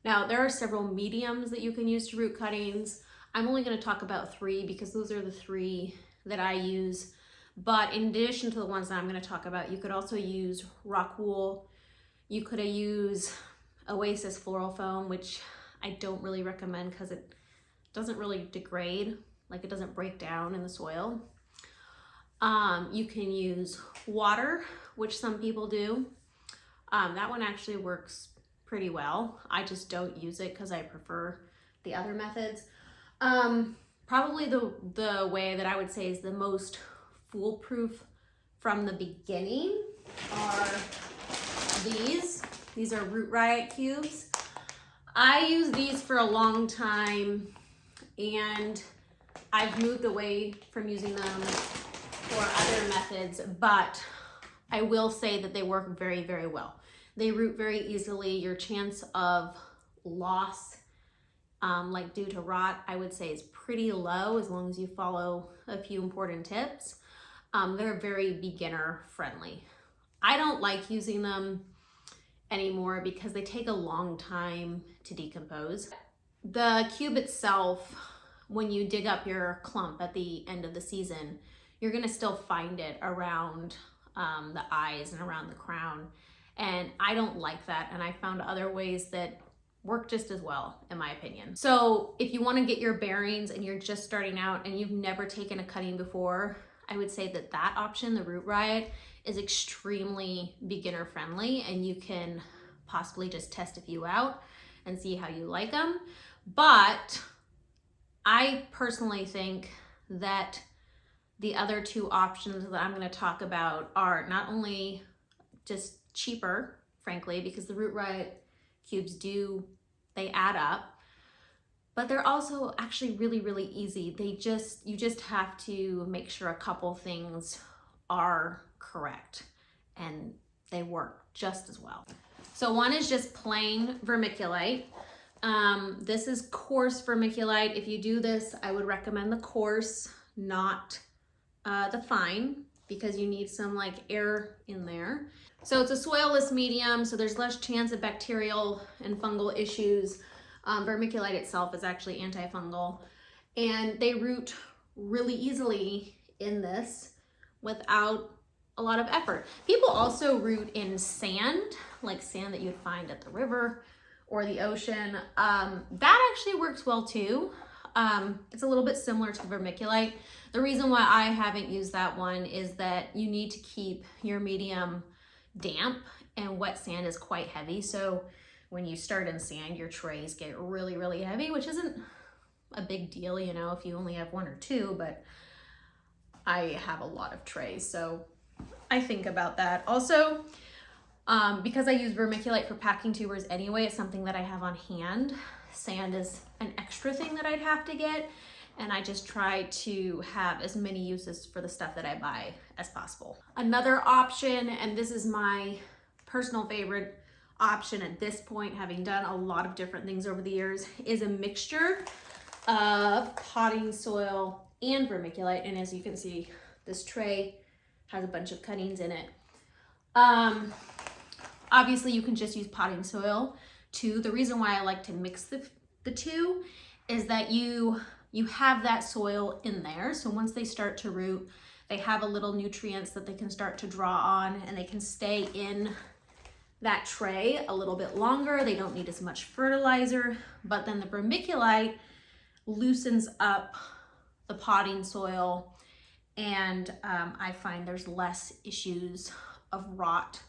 Now, there are several mediums that you can use to root cuttings. I'm only going to talk about 3 because those are the 3 that I use. But in addition to the ones that I'm going to talk about, you could also use rock wool. You could use Oasis floral foam, which I don't really recommend because it doesn't really degrade, like it doesn't break down in the soil. You can use water, which some people do. That one actually works pretty well. I just don't use it because I prefer the other methods. Probably the way that I would say is the most foolproof from the beginning are these. These are Root Riot cubes. I use these for a long time and I've moved away from using them for other methods, but I will say that they work very, very well. They root very easily. Your chance of loss, like due to rot, I would say is pretty low as long as you follow a few important tips. They're very beginner friendly. I don't like using them anymore because they take a long time to decompose. The cube itself, when you dig up your clump at the end of the season, you're gonna still find it around the eyes and around the crown. And I don't like that. And I found other ways that work just as well, in my opinion. So if you wanna get your bearings and you're just starting out and you've never taken a cutting before, I would say that that option, the Root Riot, is extremely beginner friendly and you can possibly just test a few out and see how you like them. But I personally think that the other 2 options that I'm going to talk about are not only just cheaper, frankly, because the Root Riot cubes they add up, but they're also actually really, really easy. You just have to make sure a couple things are correct and they work just as well. So one is just plain vermiculite. This is coarse vermiculite. If you do this, I would recommend the coarse, not the fine, because you need some like air in there. So it's a soilless medium, so there's less chance of bacterial and fungal issues. Vermiculite itself is actually antifungal, and they root really easily in this without a lot of effort. People also root in sand, like sand that you'd find at the river or the ocean. That actually works well too. It's a little bit similar to vermiculite. The reason why I haven't used that one is that you need to keep your medium damp, and wet sand is quite heavy. So when you start in sand, your trays get really, really heavy, which isn't a big deal, you know, if you only have 1 or 2, but I have a lot of trays, so I think about that. Also, because I use vermiculite for packing tubers anyway, it's something that I have on hand. Sand is an extra thing that I'd have to get, and I just try to have as many uses for the stuff that I buy as possible. Another option, and this is my personal favorite option at this point, having done a lot of different things over the years, is a mixture of potting soil and vermiculite. And as you can see, this tray has a bunch of cuttings in it. Obviously you can just use potting soil too. The reason why I like to mix the 2 is that you have that soil in there. So once they start to root, they have a little nutrients that they can start to draw on, and they can stay in that tray a little bit longer. They don't need as much fertilizer, but then the vermiculite loosens up the potting soil, and I find there's less issues of rot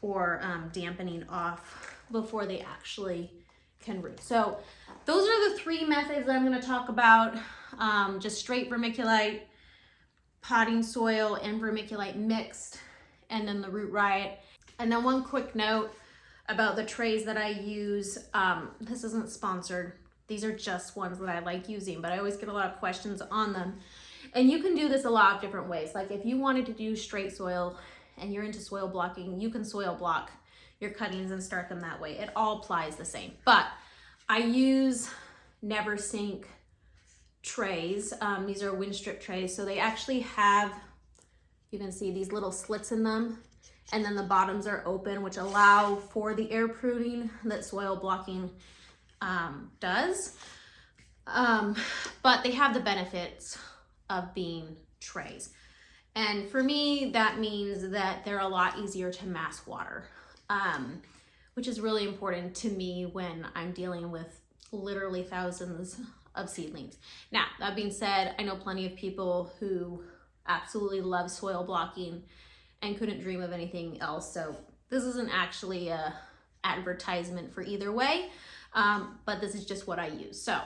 or dampening off before they actually can root. So those are the 3 methods that I'm going to talk about. Just straight vermiculite, potting soil, and vermiculite mixed, and then the Root Riot. And then one quick note about the trays that I use. This isn't sponsored. These are just ones that I like using, but I always get a lot of questions on them. And you can do this a lot of different ways. Like if you wanted to do straight soil and you're into soil blocking, you can soil block your cuttings and start them that way. It all applies the same. But I use never sink trays. These are wind strip trays. So they actually have, you can see these little slits in them. and then the bottoms are open, which allow for the air pruning that soil blocking does. But they have the benefits of being trays. And for me, that means that they're a lot easier to mass water, which is really important to me when I'm dealing with literally thousands of seedlings. Now, that being said, I know plenty of people who absolutely love soil blocking and couldn't dream of anything else. So this isn't actually a advertisement for either way, but this is just what I use. So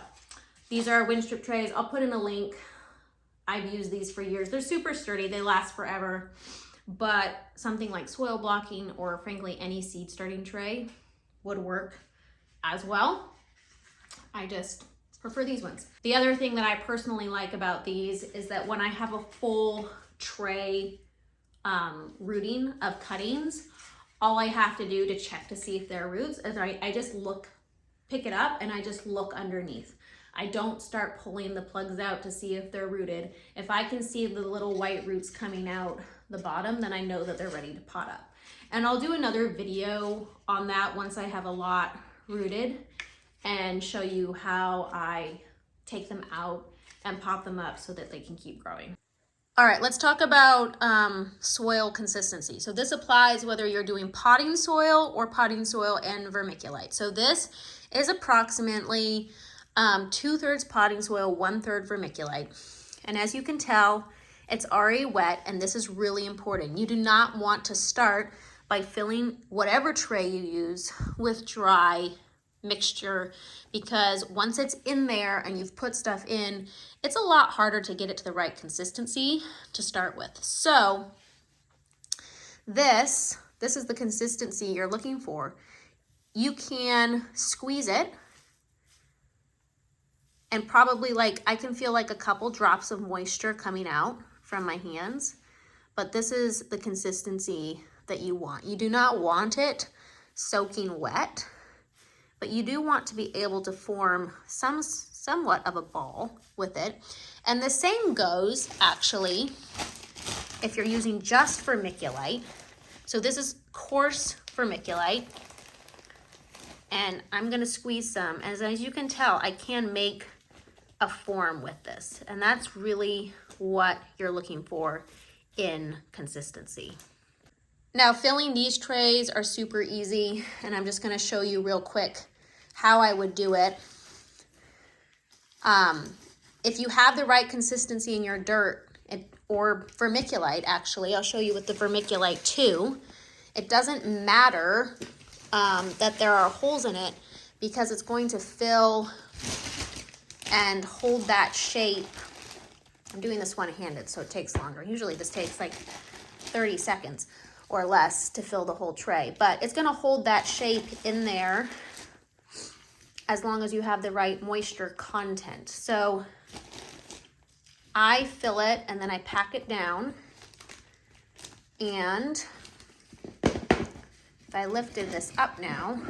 these are wind strip trays. I'll put in a link. I've used these for years. They're super sturdy. They last forever. But something like soil blocking or frankly any seed starting tray would work as well. I just prefer these ones. The other thing that I personally like about these is that when I have a full tray rooting of cuttings, all I have to do to check to see if they're roots is I just pick it up and I just look underneath. I don't start pulling the plugs out to see if they're rooted. If I can see the little white roots coming out the bottom, then I know that they're ready to pot up. And I'll do another video on that once I have a lot rooted and show you how I take them out and pop them up so that they can keep growing. All right, let's talk about soil consistency. So this applies whether you're doing potting soil or potting soil and vermiculite. So this is approximately 2/3 potting soil, 1/3 vermiculite. And as you can tell, it's already wet, and this is really important. You do not want to start by filling whatever tray you use with dry mixture, because once it's in there and you've put stuff in, it's a lot harder to get it to the right consistency to start with. So this is the consistency you're looking for. You can squeeze it, and probably I can feel like a couple drops of moisture coming out from my hands, but this is the consistency that you want. You do not want it soaking wet, but you do want to be able to form somewhat of a ball with it. And the same goes actually if you're using just vermiculite. So this is coarse vermiculite, and I'm gonna squeeze some. As you can tell, I can make a form with this, and that's really what you're looking for in consistency. Now, filling these trays are super easy, and I'm just gonna show you real quick how I would do it. If you have the right consistency in your dirt, or vermiculite, actually, I'll show you with the vermiculite too. It doesn't matter that there are holes in it, because it's going to fill and hold that shape. I'm doing this one-handed, so it takes longer. Usually this takes like 30 seconds or less to fill the whole tray, but it's gonna hold that shape in there as long as you have the right moisture content. So I fill it and then I pack it down, and if I lifted this up now,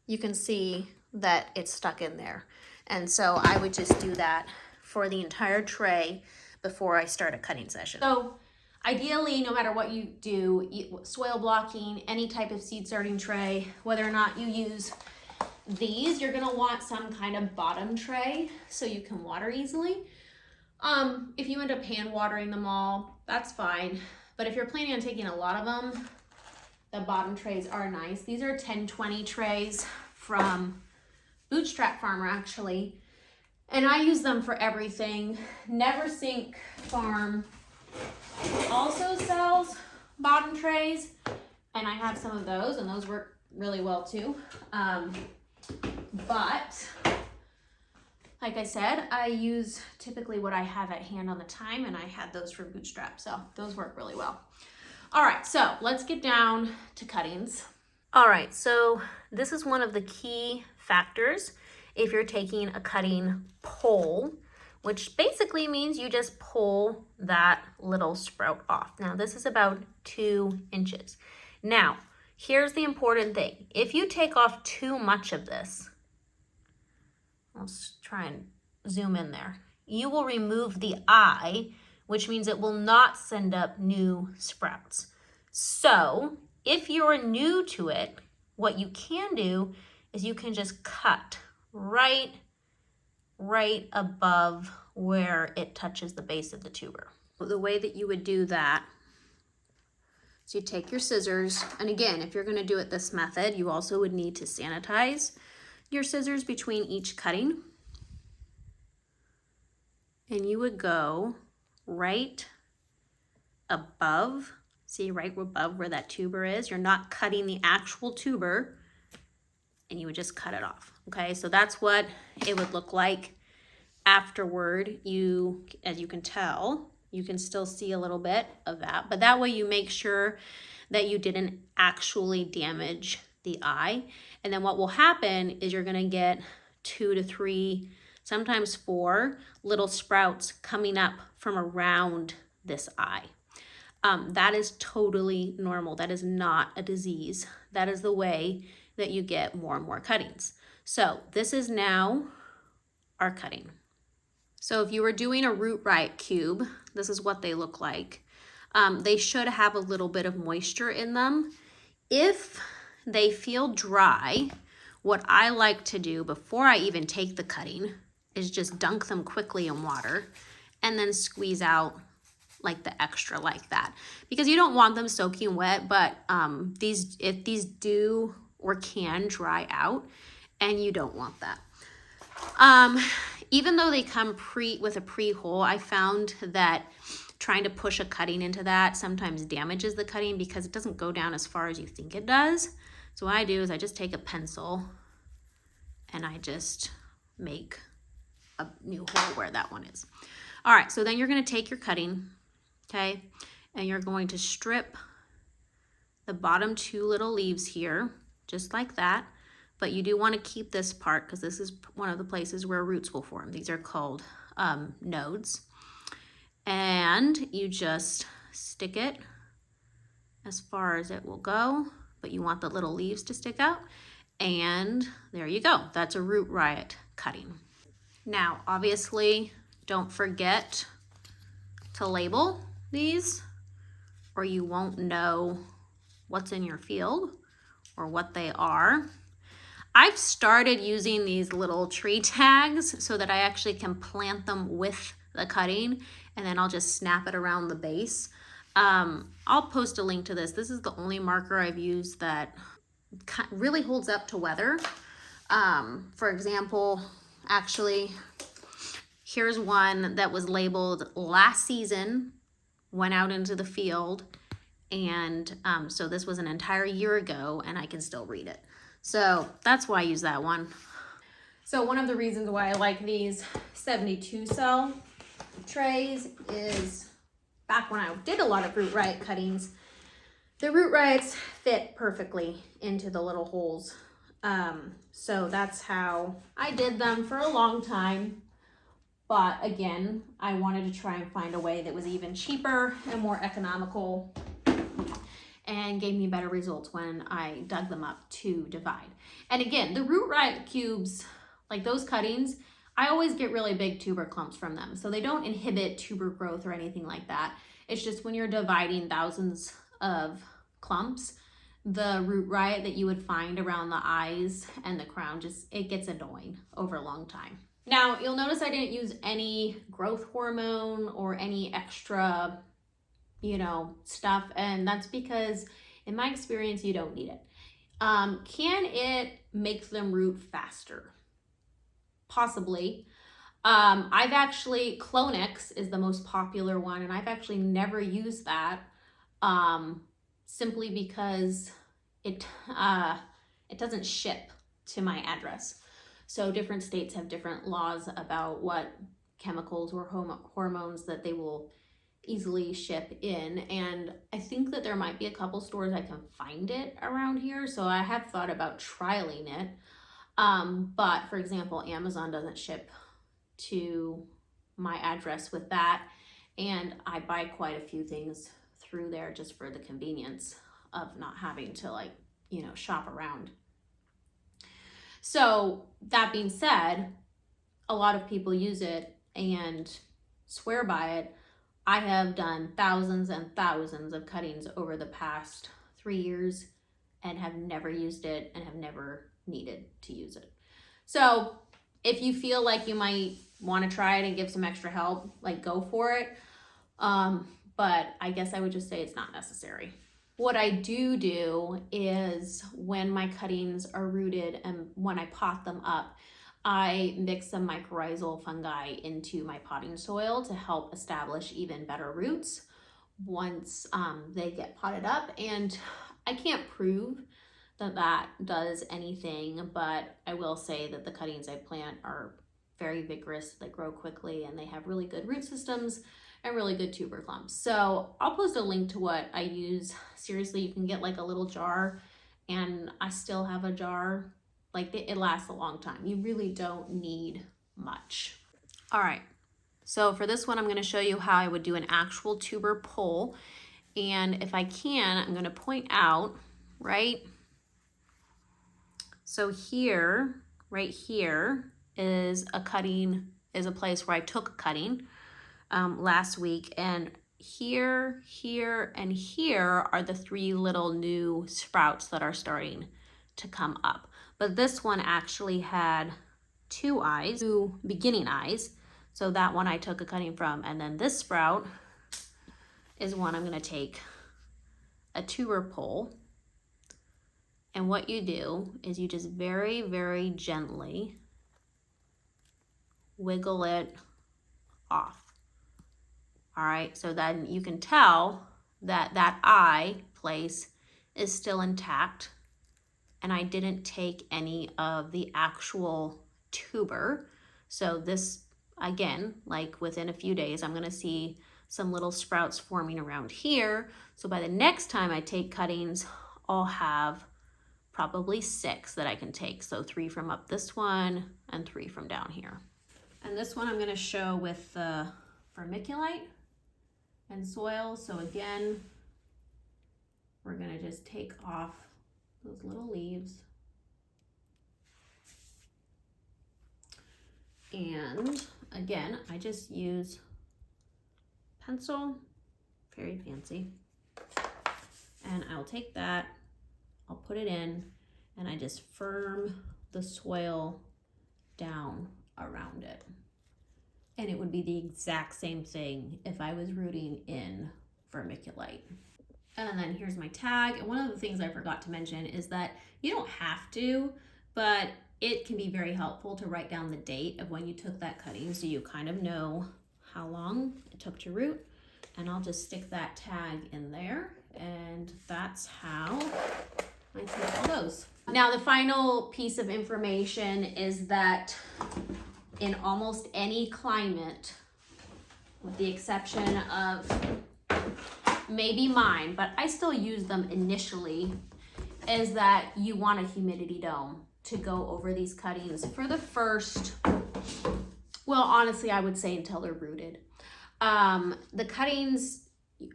you can see that it's stuck in there. And so I would just do that for the entire tray before I start a cutting session. So ideally, no matter what you do, soil blocking, any type of seed starting tray, whether or not you use these, you're gonna want some kind of bottom tray so you can water easily. If you end up hand watering them all, that's fine. But if you're planning on taking a lot of them, the bottom trays are nice. These are 10-20 trays from Bootstrap Farmer, actually, and I use them for everything. Never Sink Farm also sells bottom trays, and I have some of those, and those work really well too. But like I said, I use typically what I have at hand on the time, and I had those for Bootstrap, so those work really well. All right, so let's get down to cuttings. All right, so this is one of the key factors if you're taking a cutting pole, which basically means you just pull that little sprout off. Now, this is about 2 inches. Now, here's the important thing. If you take off too much of this, let's try and zoom in there, you will remove the eye, which means it will not send up new sprouts. So if you're new to it, what you can do is you can just cut right above where it touches the base of the tuber. The way that you would do that, so you take your scissors, and again, if you're going to do it this method, you also would need to sanitize your scissors between each cutting. And you would go right above, see right above where that tuber is. You're not cutting the actual tuber, and you would just cut it off. Okay, so that's what it would look like afterward. You, as you can tell, you can still see a little bit of that, but that way you make sure that you didn't actually damage the eye. And then what will happen is you're gonna get 2 to 3, sometimes 4 little sprouts coming up from around this eye. That is totally normal. That is not a disease. That is the way that you get more and more cuttings. So this is now our cutting. So if you were doing a root riot cube, this is what they look like. They should have a little bit of moisture in them. If they feel dry, what I like to do before I even take the cutting is just dunk them quickly in water and then squeeze out like the extra like that. Because you don't want them soaking wet, but if these do or can dry out, and you don't want that. Even though they come with a pre-hole, I found that trying to push a cutting into that sometimes damages the cutting because it doesn't go down as far as you think it does. So what I do is I just take a pencil and I just make a new hole where that one is. All right, so then you're gonna take your cutting, okay, and you're going to strip the bottom 2 little leaves here, just like that. But you do want to keep this part because this is one of the places where roots will form. These are called nodes. And you just stick it as far as it will go, but you want the little leaves to stick out. And there you go. That's a root riot cutting. Now, obviously, don't forget to label these or you won't know what's in your field or what they are. I've started using these little tree tags so that I actually can plant them with the cutting, and then I'll just snap it around the base. I'll post a link to this. This is the only marker I've used that really holds up to weather. For example, actually, here's one that was labeled last season, went out into the field, and so this was an entire year ago, and I can still read it. So that's why I use that one. So one of the reasons why I like these 72 cell trays is back when I did a lot of root riot cuttings, the root riots fit perfectly into the little holes. So that's how I did them for a long time. But again, I wanted to try and find a way that was even cheaper and more economical and gave me better results when I dug them up to divide. And again, the root riot cubes, like those cuttings, I always get really big tuber clumps from them. So they don't inhibit tuber growth or anything like that. It's just when you're dividing thousands of clumps, the root riot that you would find around the eyes and the crown, it gets annoying over a long time. Now, you'll notice I didn't use any growth hormone or any extra stuff, and that's because in my experience you don't need it. Can it make them root faster? Possibly. I've actually, Clonix is the most popular one, and I've actually never used that simply because it doesn't ship to my address. So different states have different laws about what chemicals or hormones that they will easily ship in, and I think that there might be a couple stores I can find it around here, so I have thought about trialing it. But for example, Amazon doesn't ship to my address with that, and I buy quite a few things through there just for the convenience of not having to shop around. So that being said, a lot of people use it and swear by it. I have done thousands and thousands of cuttings over the past 3 years and have never used it and have never needed to use it. So if you feel like you might want to try it and give some extra help, like go for it. But I guess I would just say it's not necessary. What I do is when my cuttings are rooted and when I pot them up, I mix some mycorrhizal fungi into my potting soil to help establish even better roots once they get potted up. And I can't prove that that does anything, but I will say that the cuttings I plant are very vigorous, they grow quickly, and they have really good root systems and really good tuber clumps. So I'll post a link to what I use. Seriously, you can get like a little jar, and I still have a jar. Like it lasts a long time. You really don't need much. All right, so for this one, I'm gonna show you how I would do an actual tuber pull. And if I can, I'm gonna point out, right? So here, right here is a cutting, is a place where I took a cutting last week, and here, here, and here are the 3 little new sprouts that are starting to come up. But this one actually had 2 eyes, 2 beginning eyes. So that one I took a cutting from, and then this sprout is one I'm gonna take a tuber pull. And what you do is you just very, very gently wiggle it off. All right, so then you can tell that that eye place is still intact, and I didn't take any of the actual tuber. So this, again, like within a few days, I'm gonna see some little sprouts forming around here. So by the next time I take cuttings, I'll have probably 6 that I can take. So 3 from up this one and 3 from down here. And this one I'm gonna show with the vermiculite and soil. So again, we're gonna just take off those little leaves. And again, I just use pencil, very fancy. And I'll take that, I'll put it in, and I just firm the soil down around it. And it would be the exact same thing if I was rooting in vermiculite. And then here's my tag. And one of the things I forgot to mention is that you don't have to, but it can be very helpful to write down the date of when you took that cutting so you kind of know how long it took to root. And I'll just stick that tag in there, and that's how I take all those. Now the final piece of information is that in almost any climate, with the exception of maybe mine, but I still use them initially, is that you want a humidity dome to go over these cuttings for the first, well, honestly, I would say until they're rooted. The cuttings,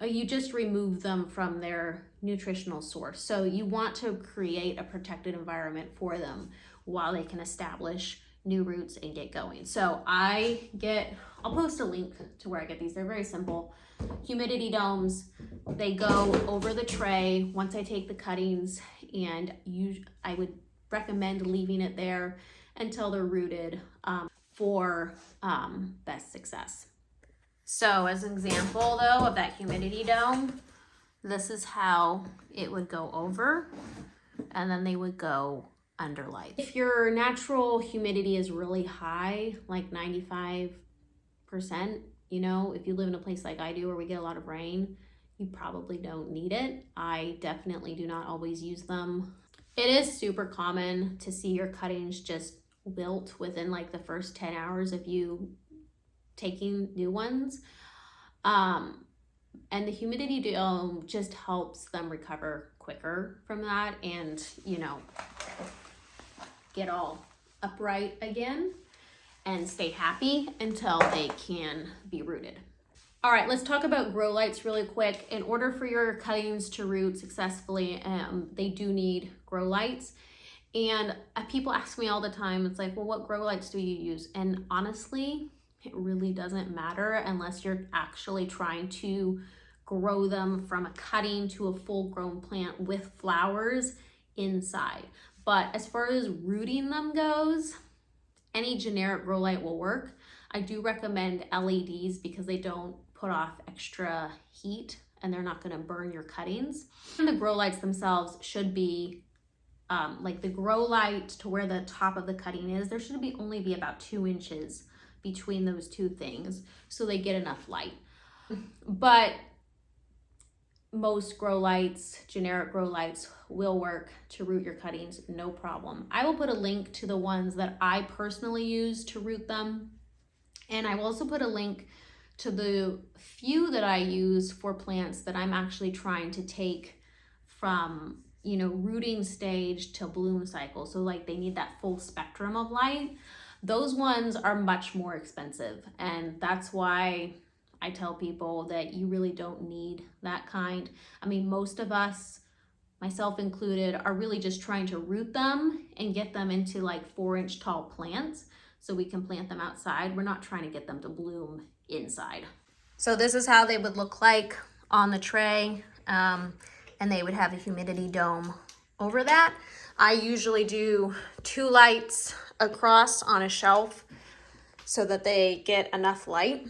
you just remove them from their nutritional source. So you want to create a protected environment for them while they can establish new roots and get going. So I'll post a link to where I get these. They're very simple. Humidity domes, they go over the tray once I take the cuttings, and I would recommend leaving it there until they're rooted for best success. So as an example though of that humidity dome, this is how it would go over, and then they would go under light. If your natural humidity is really high, like 95%, you know, if you live in a place like I do where we get a lot of rain, you probably don't need it. I definitely do not always use them. It is super common to see your cuttings just wilt within like the first 10 hours of you taking new ones. And the humidity dome just helps them recover quicker from that and, you know, get all upright again and stay happy until they can be rooted. All right, let's talk about grow lights really quick. In order for your cuttings to root successfully, they do need grow lights. And people ask me all the time, it's like, well, what grow lights do you use? And honestly, it really doesn't matter unless you're actually trying to grow them from a cutting to a full grown plant with flowers inside. But as far as rooting them goes, any generic grow light will work. I do recommend LEDs because they don't put off extra heat and they're not going to burn your cuttings. And the grow lights themselves should be like the grow light to where the top of the cutting is, there should only be about 2 inches between those two things so they get enough light. But most grow lights, generic grow lights, will work to root your cuttings, no problem. I will put a link to the ones that I personally use to root them, and I will also put a link to the few that I use for plants that I'm actually trying to take from, you know, rooting stage to bloom cycle. So like they need that full spectrum of light. Those ones are much more expensive, and that's why I tell people that you really don't need that kind. I mean, most of us, myself included, are really just trying to root them and get them into like 4-inch tall plants so we can plant them outside. We're not trying to get them to bloom inside. So this is how they would look like on the tray, and they would have a humidity dome over that. I usually do 2 lights across on a shelf so that they get enough light.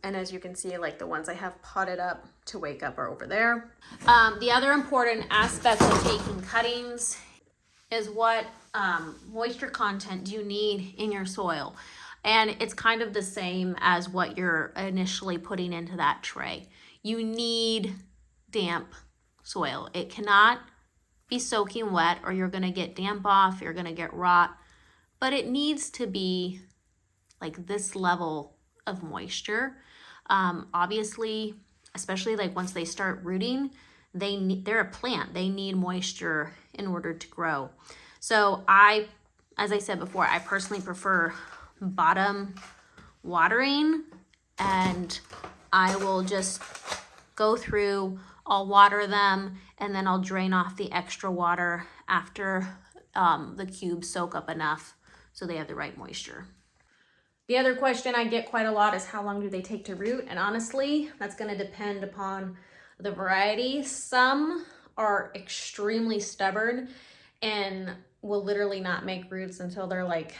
And as you can see, like the ones I have potted up to wake up are over there. The other important aspect of taking cuttings is what moisture content do you need in your soil. And it's kind of the same as what you're initially putting into that tray. You need damp soil. It cannot be soaking wet or you're gonna get damp off, you're gonna get rot, but it needs to be like this level of moisture. Obviously, especially like once they start rooting, they're a plant. They need moisture in order to grow. So as I said before, I personally prefer bottom watering, and I will just go through, I'll water them, and then I'll drain off the extra water after the cubes soak up enough so they have the right moisture. The other question I get quite a lot is how long do they take to root? And honestly, that's going to depend upon the variety. Some are extremely stubborn and will literally not make roots until they're like,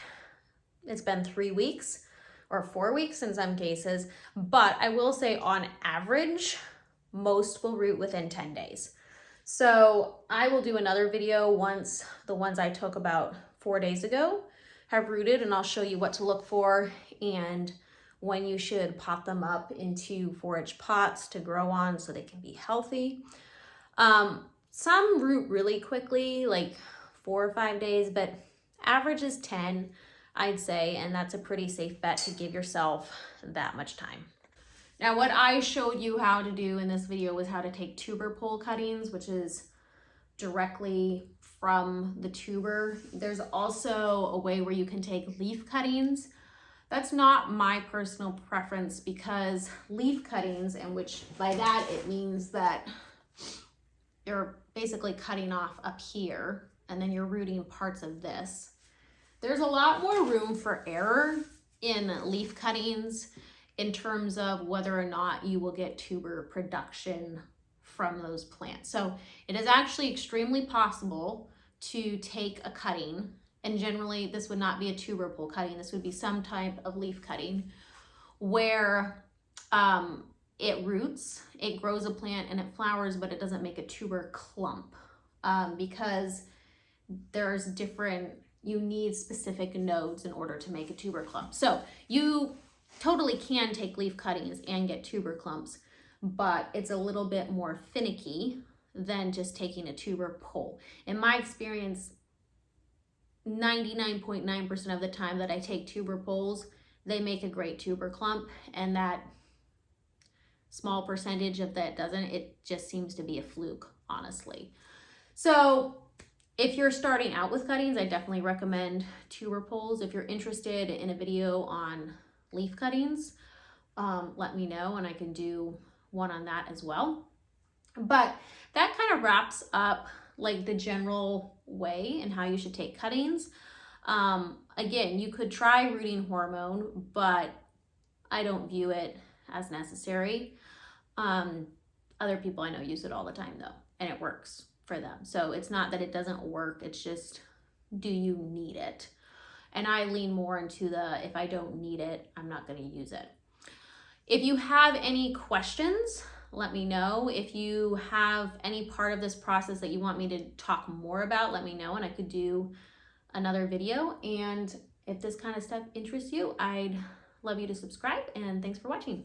it's been 3 weeks or 4 weeks in some cases. But I will say on average, most will root within 10 days. So I will do another video once the ones I took about 4 days ago have rooted, and I'll show you what to look for and when you should pot them up into 4-inch pots to grow on so they can be healthy. Some root really quickly, like 4 or 5 days, but average is 10, I'd say, and that's a pretty safe bet to give yourself that much time. Now, what I showed you how to do in this video was how to take tuber pole cuttings, which is directly from the tuber. There's also a way where you can take leaf cuttings. That's not my personal preference because leaf cuttings, and which by that it means that you're basically cutting off up here and then you're rooting parts of this. There's a lot more room for error in leaf cuttings in terms of whether or not you will get tuber production from those plants. So it is actually extremely possible to take a cutting, and generally this would not be a tuber pole cutting, this would be some type of leaf cutting where it roots, it grows a plant and it flowers, but it doesn't make a tuber clump because there's you need specific nodes in order to make a tuber clump. So you totally can take leaf cuttings and get tuber clumps, but it's a little bit more finicky than just taking a tuber pole. In my experience, 99.9% of the time that I take tuber poles, they make a great tuber clump, and that small percentage of that doesn't, it just seems to be a fluke, honestly. So if you're starting out with cuttings, I definitely recommend tuber poles. If you're interested in a video on leaf cuttings, let me know and I can do one on that as well. But that kind of wraps up like the general way and how you should take cuttings. Again, you could try rooting hormone, but I don't view it as necessary. Other people I know use it all the time though, and it works for them. So it's not that it doesn't work, it's just, do you need it? And I lean more into the, if I don't need it, I'm not going to use it. If you have any questions, let me know. If you have any part of this process that you want me to talk more about, let me know and I could do another video. And if this kind of stuff interests you, I'd love you to subscribe, and thanks for watching.